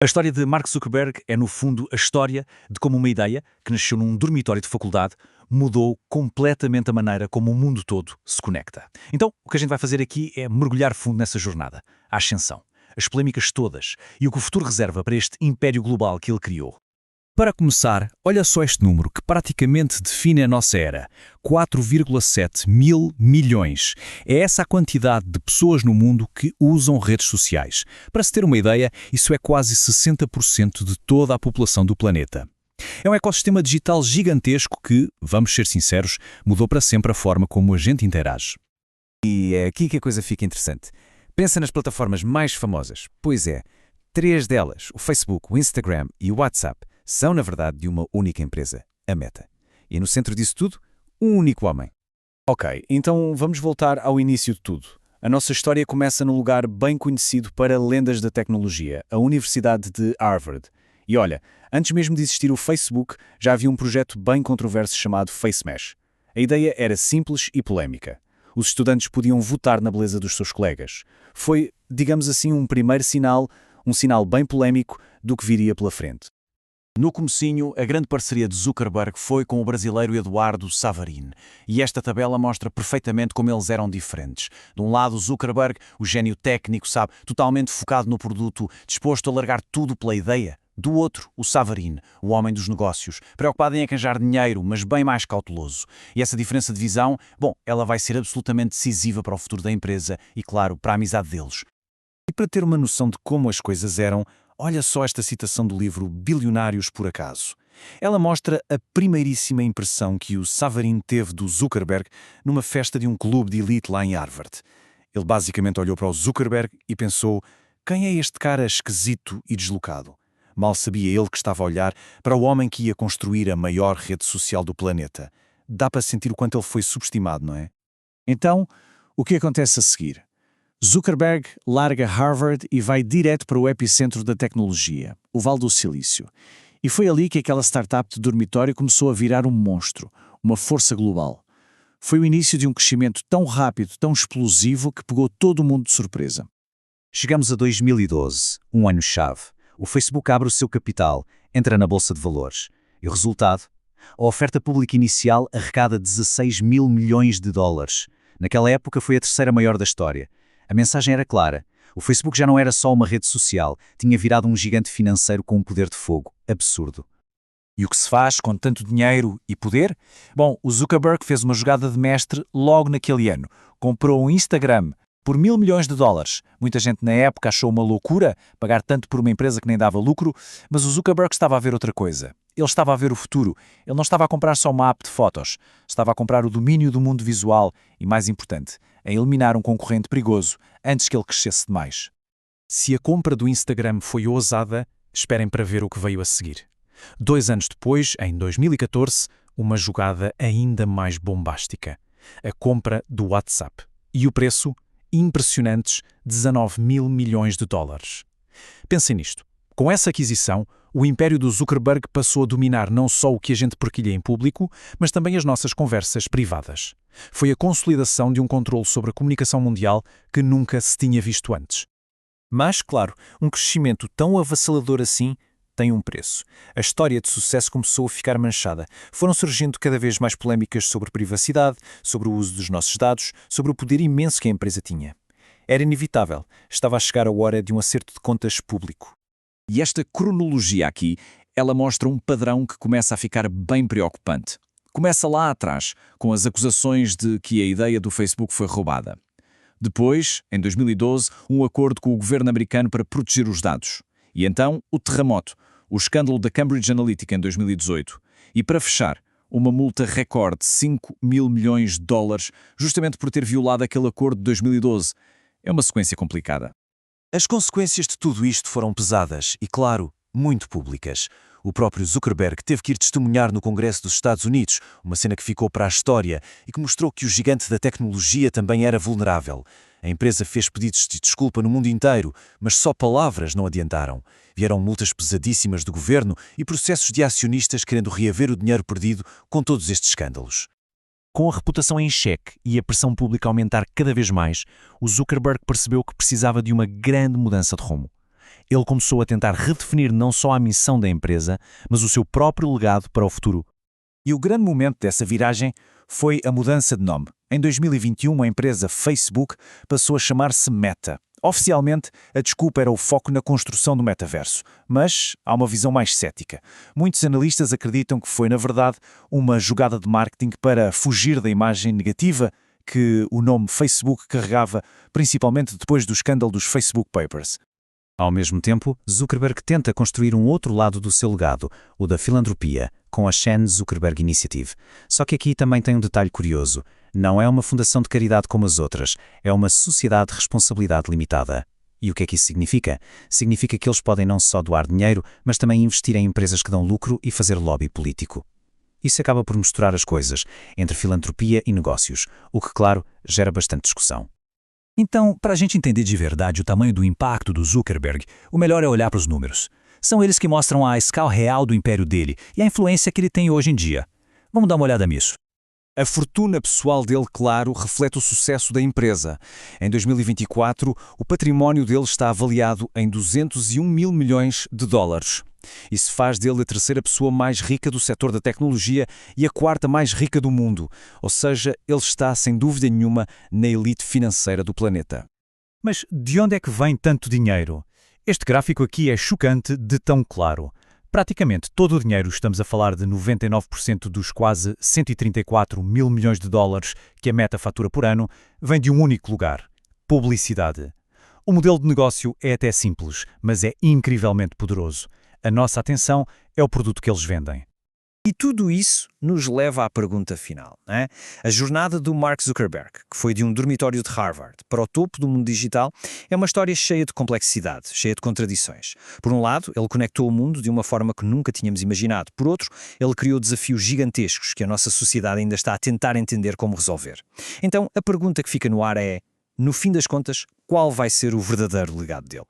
A história de Mark Zuckerberg é, no fundo, a história de como uma ideia, que nasceu num dormitório de faculdade, mudou completamente a maneira como o mundo todo se conecta. Então, o que a gente vai fazer aqui é mergulhar fundo nessa jornada, a ascensão, as polémicas todas e o que o futuro reserva para este império global que ele criou. Para começar, olha só este número que praticamente define a nossa era. 4,7 mil milhões. É essa a quantidade de pessoas no mundo que usam redes sociais. Para se ter uma ideia, isso é quase 60% de toda a população do planeta. É um ecossistema digital gigantesco que, vamos ser sinceros, mudou para sempre a forma como a gente interage. E é aqui que a coisa fica interessante. Pensa nas plataformas mais famosas. Pois é, 3 delas, o Facebook, o Instagram e o WhatsApp, são, na verdade, de uma única empresa, a Meta. E no centro disso tudo, um único homem. Ok, então vamos voltar ao início de tudo. A nossa história começa num lugar bem conhecido para lendas da tecnologia, a Universidade de Harvard. E olha, antes mesmo de existir o Facebook, já havia um projeto bem controverso chamado FaceMesh. A ideia era simples e polémica. Os estudantes podiam votar na beleza dos seus colegas. Foi, digamos assim, um primeiro sinal, um sinal bem polémico do que viria pela frente. No comecinho, a grande parceria de Zuckerberg foi com o brasileiro Eduardo Savarino. E esta tabela mostra perfeitamente como eles eram diferentes. De um lado, Zuckerberg, o gênio técnico, sabe, totalmente focado no produto, disposto a largar tudo pela ideia. Do outro, o Savarino, o homem dos negócios, preocupado em arranjar dinheiro, mas bem mais cauteloso. E essa diferença de visão, bom, ela vai ser absolutamente decisiva para o futuro da empresa e, claro, para a amizade deles. E para ter uma noção de como as coisas eram, olha só esta citação do livro Bilionários por Acaso. Ela mostra a primeiríssima impressão que o Savarino teve do Zuckerberg numa festa de um clube de elite lá em Harvard. Ele basicamente olhou para o Zuckerberg e pensou: quem é este cara esquisito e deslocado? Mal sabia ele que estava a olhar para o homem que ia construir a maior rede social do planeta. Dá para sentir o quanto ele foi subestimado, não é? Então, o que acontece a seguir? Zuckerberg larga Harvard e vai direto para o epicentro da tecnologia, o Vale do Silício. E foi ali que aquela startup de dormitório começou a virar um monstro, uma força global. Foi o início de um crescimento tão rápido, tão explosivo, que pegou todo o mundo de surpresa. Chegamos a 2012, um ano-chave. O Facebook abre o seu capital, entra na Bolsa de Valores. E o resultado? A oferta pública inicial arrecada 16 mil milhões de dólares. Naquela época foi a terceira maior da história. A mensagem era clara. O Facebook já não era só uma rede social, tinha virado um gigante financeiro com um poder de fogo absurdo. E o que se faz com tanto dinheiro e poder? Bom, o Zuckerberg fez uma jogada de mestre logo naquele ano. Comprou um Instagram por $1.000 milhões. Muita gente na época achou uma loucura pagar tanto por uma empresa que nem dava lucro, mas o Zuckerberg estava a ver outra coisa. Ele estava a ver o futuro. Ele não estava a comprar só uma app de fotos. Estava a comprar o domínio do mundo visual e, mais importante, a eliminar um concorrente perigoso antes que ele crescesse demais. Se a compra do Instagram foi ousada, esperem para ver o que veio a seguir. 2 anos depois, em 2014, uma jogada ainda mais bombástica. A compra do WhatsApp. E o preço? Impressionantes 19 mil milhões de dólares. Pensem nisto. Com essa aquisição, o império do Zuckerberg passou a dominar não só o que a gente partilha em público, mas também as nossas conversas privadas. Foi a consolidação de um controle sobre a comunicação mundial que nunca se tinha visto antes. Mas, claro, um crescimento tão avassalador assim tem um preço. A história de sucesso começou a ficar manchada. Foram surgindo cada vez mais polémicas sobre privacidade, sobre o uso dos nossos dados, sobre o poder imenso que a empresa tinha. Era inevitável. Estava a chegar a hora de um acerto de contas público. E esta cronologia aqui, ela mostra um padrão que começa a ficar bem preocupante. Começa lá atrás, com as acusações de que a ideia do Facebook foi roubada. Depois, em 2012, um acordo com o governo americano para proteger os dados. E então, o terremoto, o escândalo da Cambridge Analytica em 2018. E para fechar, uma multa recorde de 5 mil milhões de dólares, justamente por ter violado aquele acordo de 2012. É uma sequência complicada. As consequências de tudo isto foram pesadas e, claro, muito públicas. O próprio Zuckerberg teve que ir testemunhar no Congresso dos Estados Unidos, uma cena que ficou para a história e que mostrou que o gigante da tecnologia também era vulnerável. A empresa fez pedidos de desculpa no mundo inteiro, mas só palavras não adiantaram. Vieram multas pesadíssimas do governo e processos de acionistas querendo reaver o dinheiro perdido com todos estes escândalos. Com a reputação em xeque e a pressão pública a aumentar cada vez mais, o Zuckerberg percebeu que precisava de uma grande mudança de rumo. Ele começou a tentar redefinir não só a missão da empresa, mas o seu próprio legado para o futuro. E o grande momento dessa viragem foi a mudança de nome. Em 2021, a empresa Facebook passou a chamar-se Meta. Oficialmente, a desculpa era o foco na construção do metaverso, mas há uma visão mais cética. Muitos analistas acreditam que foi, na verdade, uma jogada de marketing para fugir da imagem negativa que o nome Facebook carregava, principalmente depois do escândalo dos Facebook Papers. Ao mesmo tempo, Zuckerberg tenta construir um outro lado do seu legado, o da filantropia, com a Chan Zuckerberg Initiative. Só que aqui também tem um detalhe curioso. Não é uma fundação de caridade como as outras, é uma sociedade de responsabilidade limitada. E o que é que isso significa? Significa que eles podem não só doar dinheiro, mas também investir em empresas que dão lucro e fazer lobby político. Isso acaba por misturar as coisas, entre filantropia e negócios, o que, claro, gera bastante discussão. Então, para a gente entender de verdade o tamanho do impacto do Zuckerberg, o melhor é olhar para os números. São eles que mostram a escala real do império dele e a influência que ele tem hoje em dia. Vamos dar uma olhada nisso. A fortuna pessoal dele, claro, reflete o sucesso da empresa. Em 2024, o património dele está avaliado em 201 mil milhões de dólares. Isso faz dele a terceira pessoa mais rica do setor da tecnologia e a quarta mais rica do mundo. Ou seja, ele está, sem dúvida nenhuma, na elite financeira do planeta. Mas de onde é que vem tanto dinheiro? Este gráfico aqui é chocante de tão claro. Praticamente todo o dinheiro, estamos a falar de 99% dos quase 134 mil milhões de dólares que a Meta fatura por ano, vem de um único lugar: publicidade. O modelo de negócio é até simples, mas é incrivelmente poderoso. A nossa atenção é o produto que eles vendem. E tudo isso nos leva à pergunta final, não é? A jornada do Mark Zuckerberg, que foi de um dormitório de Harvard para o topo do mundo digital, é uma história cheia de complexidade, cheia de contradições. Por um lado, ele conectou o mundo de uma forma que nunca tínhamos imaginado. Por outro, ele criou desafios gigantescos que a nossa sociedade ainda está a tentar entender como resolver. Então, a pergunta que fica no ar é, no fim das contas, qual vai ser o verdadeiro legado dele?